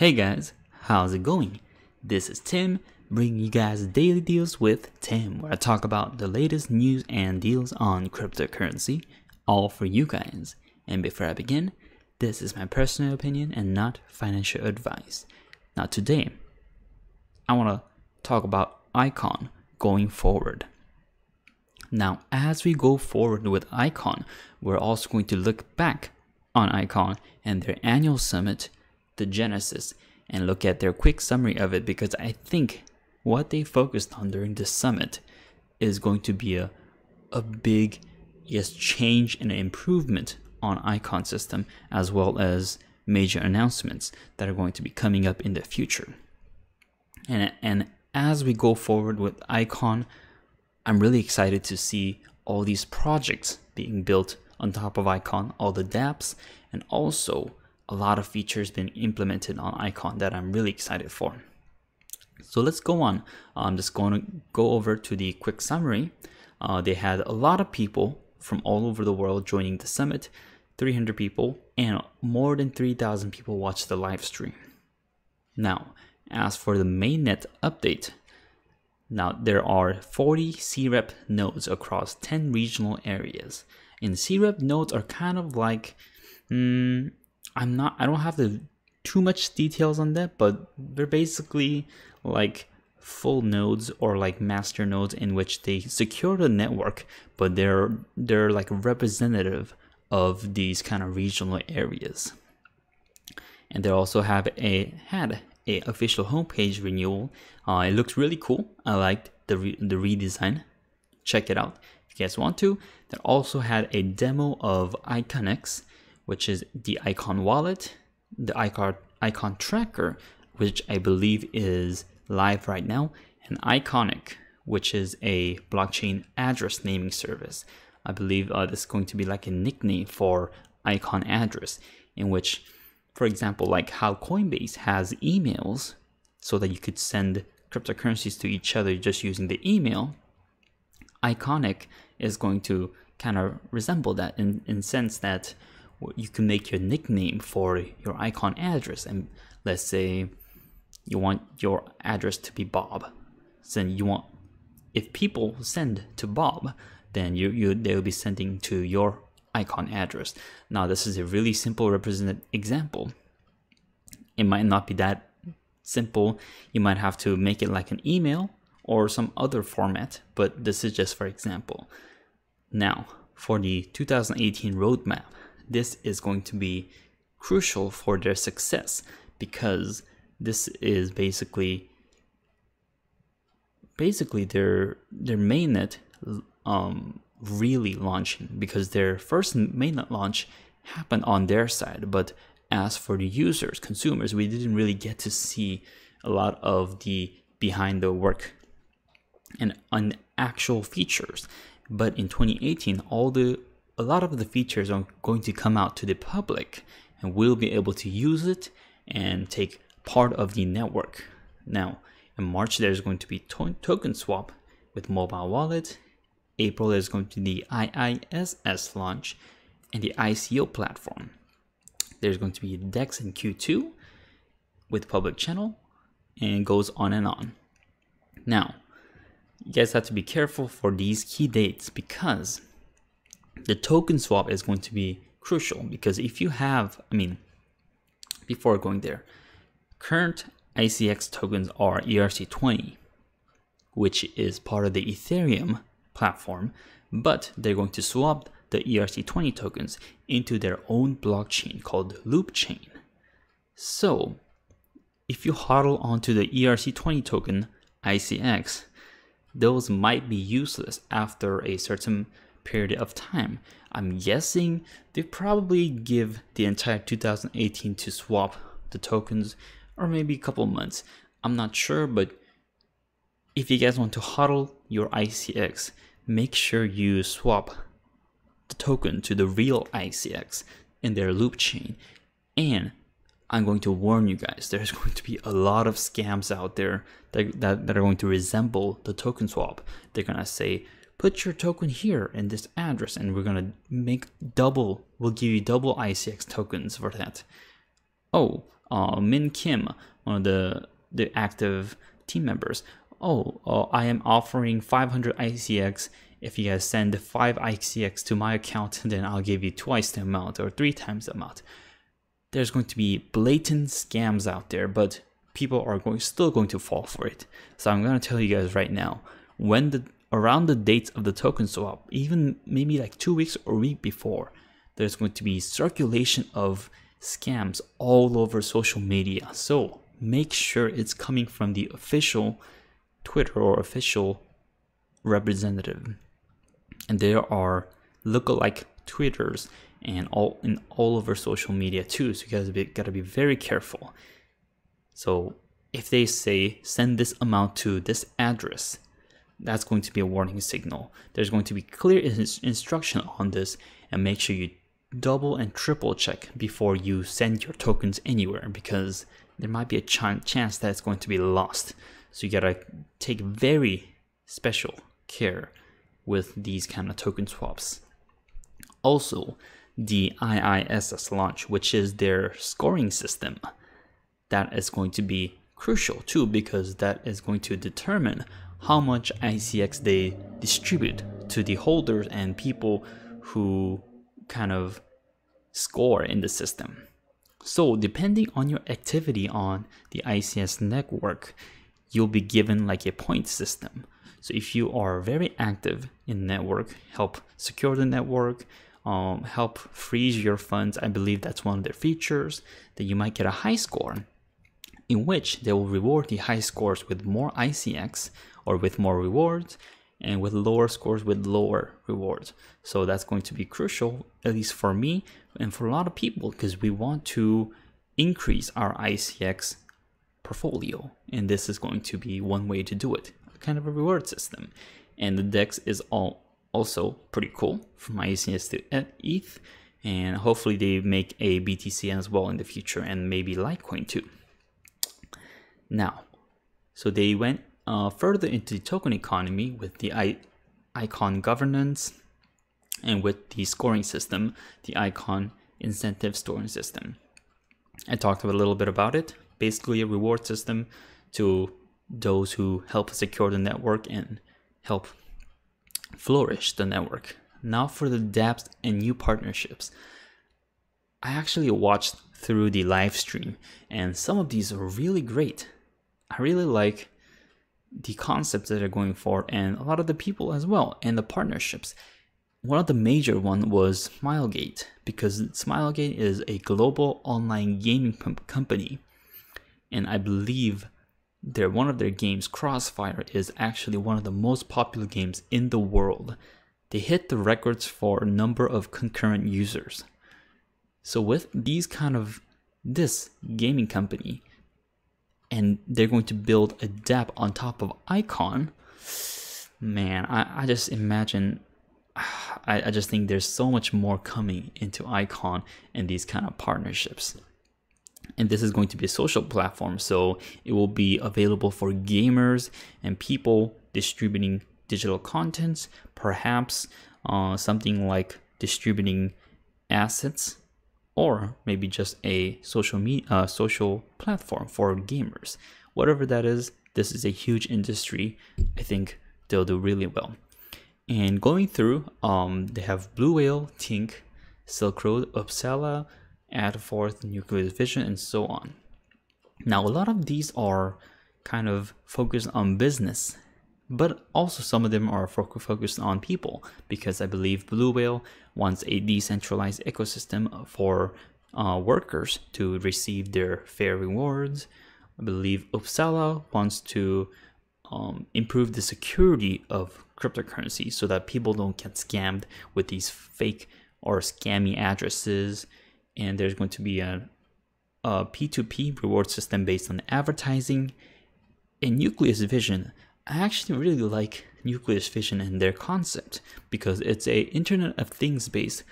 Hey guys, how's it going? This is Tim, bringing you guys daily deals with Tim, where I talk about the latest news and deals on cryptocurrency, all for you guys. And before I begin, this is my personal opinion and not financial advice. Now today, I want to talk about Icon going forward. Now, as we go forward with Icon, we're also going to look back on Icon and their annual summit, the Genesis, and look at their quick summary of it, because I think what they focused on during the summit is going to be a big change and improvement on Icon system, as well as major announcements that are going to be coming up in the future. And as we go forward with Icon, I'm really excited to see all these projects being built on top of Icon, all the dApps, and also a lot of features being implemented on Icon that I'm really excited for. So let's go on. I'm just going to go over to the quick summary. They had a lot of people from all over the world joining the summit, 300 people, and more than 3,000 people watched the live stream. Now, as for the mainnet update, now there are 40 CREP nodes across 10 regional areas. And CREP nodes are kind of like, I don't have too much details on that, but they're basically like full nodes or like master nodes in which they secure the network, but they're like representative of these kind of regional areas. And they also had a official homepage renewal. It looks really cool. I liked the redesign. Check it out if you guys want to. They also had a demo of TenX, which is the Icon wallet, the Icon tracker, which I believe is live right now, and Iconic, which is a blockchain address naming service. I believe this is going to be like a nickname for Icon address, in which, for example, like how Coinbase has emails so that you could send cryptocurrencies to each other just using the email, Iconic is going to kind of resemble that in sense that you can make your nickname for your Icon address. And let's say you want your address to be Bob. So you want, if people send to Bob, then they'll be sending to your Icon address. Now this is a really simple represented example. It might not be that simple. You might have to make it like an email or some other format, but this is just for example. Now for the 2018 roadmap, this is going to be crucial for their success, because this is basically their mainnet really launching, because their first mainnet launch happened on their side. But as for the users, consumers, we didn't really get to see a lot of the behind the work and on actual features. But in 2018, a lot of the features are going to come out to the public, and we'll be able to use it and take part of the network. Now, in March, there's going to be token swap with mobile wallet. April, there's going to be the IISS launch and the ICO platform. There's going to be DEX in Q2 with public channel, and it goes on and on. Now, you guys have to be careful for these key dates, because the token swap is going to be crucial. Because if you have, before going there, current ICX tokens are ERC20, which is part of the Ethereum platform, but they're going to swap the ERC20 tokens into their own blockchain called Loop Chain. So if you hodl onto the ERC20 token ICX, those might be useless after a certain period of time. I'm guessing they probably give the entire 2018 to swap the tokens, or maybe a couple months. I'm not sure, but if you guys want to hodl your ICX, make sure you swap the token to the real ICX in their loop chain. And I'm going to warn you guys, there's going to be a lot of scams out there that are going to resemble the token swap. They're going to say, put your token here in this address, and we're going to make double, we'll give you double ICX tokens for that. Oh, Min Kim, one of the active team members. Oh, I am offering 500 ICX. If you guys send 5 ICX to my account, then I'll give you twice the amount or 3 times the amount. There's going to be blatant scams out there, but people are still going to fall for it. So I'm going to tell you guys right now, around the dates of the token swap, even maybe like 2 weeks or a week before, there's going to be circulation of scams all over social media. So make sure it's coming from the official Twitter or official representative. And there are lookalike Twitters and all over social media too. So you guys gotta be very careful. So if they say send this amount to this address, that's going to be a warning signal. There's going to be clear instruction on this, and make sure you double and triple check before you send your tokens anywhere, because there might be a chance that it's going to be lost. So you gotta take very special care with these kind of token swaps. Also, the IISS launch, which is their scoring system, that is going to be crucial too, because that is going to determine how much ICX they distribute to the holders and people who kind of score in the system. So depending on your activity on the ICS network, you'll be given like a point system. So if you are very active in the network, help secure the network, help freeze your funds, I believe that's one of their features, that you might get a high score, in which they will reward the high scores with more ICX or with more rewards, and with lower scores with lower rewards. So that's going to be crucial, at least for me and for a lot of people, because we want to increase our ICX portfolio, and this is going to be one way to do it, kind of a reward system. And the DEX is also pretty cool, from ICS to ETH, and hopefully they make a BTC as well in the future, and maybe Litecoin too. Now, so they went further into the token economy with the icon governance, and with the scoring system, the icon incentive scoring system. I talked a little bit about it. Basically a reward system to those who help secure the network and help flourish the network. Now for the dApps and new partnerships. I actually watched through the live stream, and some of these are really great. I really like the concepts that are going for, and a lot of the people as well, and the partnerships. One of the major one was Smilegate, because Smilegate is a global online gaming company, and I believe one of their games, Crossfire, is actually one of the most popular games in the world. They hit the records for number of concurrent users. So with this gaming company, and they're going to build a dApp on top of Icon, man, I just imagine, I just think there's so much more coming into Icon and these kind of partnerships. And this is going to be a social platform, so it will be available for gamers and people distributing digital contents, perhaps something like distributing assets, or maybe just a social platform for gamers. Whatever that is, this is a huge industry. I think they'll do really well. And going through, they have Blue Whale, Tink, Silk Road, Uppsala, Adforth, Nucleus Vision, and so on. Now, a lot of these are kind of focused on business, but also some of them are focused on people, because I believe Blue Whale wants a decentralized ecosystem for workers to receive their fair rewards. I believe Uppsala wants to improve the security of cryptocurrency so that people don't get scammed with these fake or scammy addresses. And there's going to be a P2P reward system based on advertising. In Nucleus Vision, I actually really like Nucleus Vision and their concept, because it's a Internet of Things based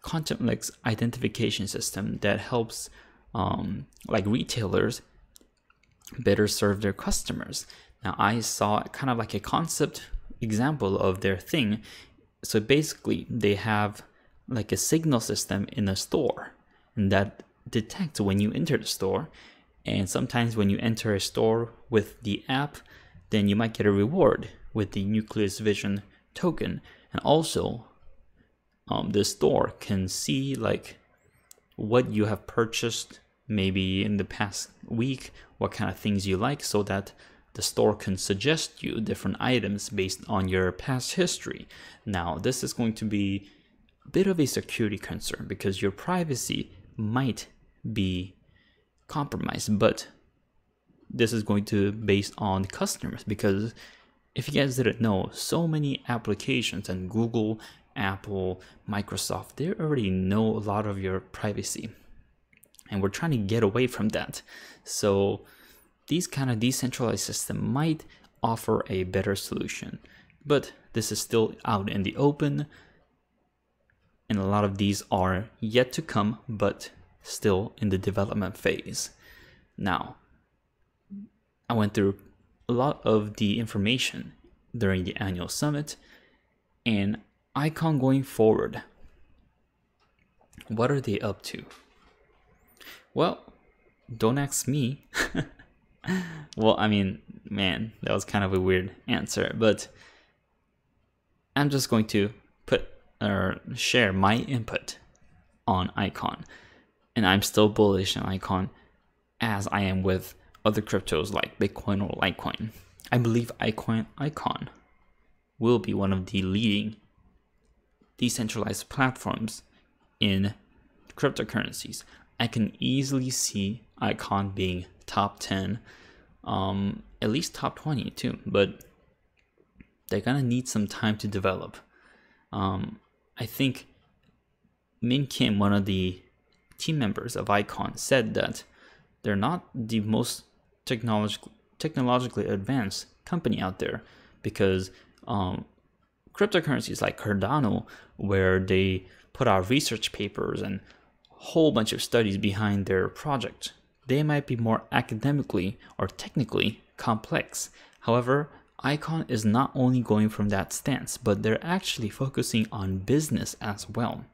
contactless identification system that helps like retailers better serve their customers. Now, I saw kind of like a concept example of their thing. So basically they have like a signal system in a store, and that detect when you enter the store, and sometimes when you enter a store with the app, then you might get a reward with the Nucleus Vision token. And also the store can see like what you have purchased maybe in the past week, what kind of things you like, so that the store can suggest you different items based on your past history. Now, this is going to be a bit of a security concern because your privacy might be compromised, but this is going to be based on customers, because if you guys didn't know, so many applications and Google, Apple, Microsoft, they already know a lot of your privacy, and we're trying to get away from that. So these kind of decentralized system might offer a better solution, but this is still out in the open, and a lot of these are yet to come, but still in the development phase. Now, I went through a lot of the information during the annual summit, and Icon going forward, what are they up to? Well, don't ask me. Well, I mean, man, that was kind of a weird answer, but I'm just going to share my input on Icon, and I'm still bullish on Icon as I am with other cryptos like Bitcoin or Litecoin. I believe Icon will be one of the leading decentralized platforms in cryptocurrencies. I can easily see Icon being top 10, at least top 20 too, but they're gonna need some time to develop. I think Min Kim, one of the team members of Icon, said that they're not the most technologically advanced company out there, because cryptocurrencies like Cardano, where they put out research papers and a whole bunch of studies behind their project, they might be more academically or technically complex. However, Icon is not only going from that stance, but they're actually focusing on business as well,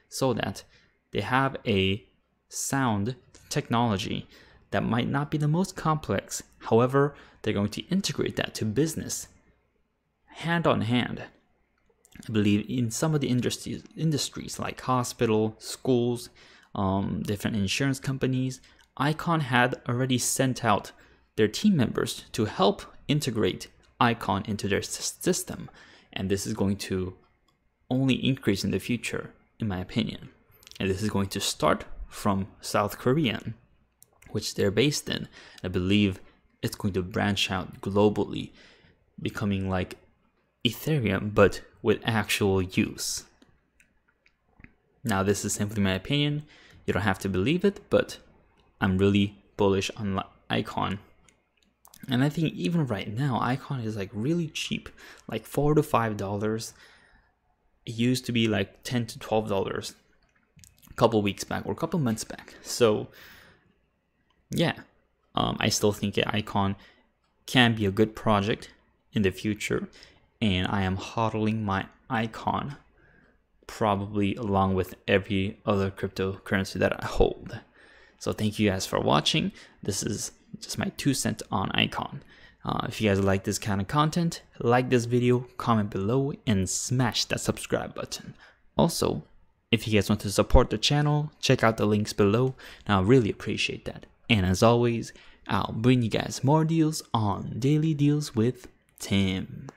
so that they have a sound technology that might not be the most complex. However, they're going to integrate that to business hand on hand. I believe in some of the industries like hospital, schools, different insurance companies, Icon had already sent out their team members to help integrate Icon into their system, and this is going to only increase in the future, in my opinion. And this is going to start from South Korea, which they're based in. I believe it's going to branch out globally, becoming like Ethereum, but with actual use. Now, this is simply my opinion. You don't have to believe it, but I'm really bullish on Icon. And I think even right now, Icon is like really cheap, like $4 to $5. It used to be like $10 to $12 a couple weeks back or a couple months back. So yeah, I still think Icon can be a good project in the future, and I am hodling my Icon probably along with every other cryptocurrency that I hold. So thank you guys for watching. This is just my 2 cents on Icon. If you guys like this kind of content, like this video, comment below, and smash that subscribe button. Also, if you guys want to support the channel, check out the links below, and I'll really appreciate that. And as always, I'll bring you guys more deals on Daily Deals with Tim.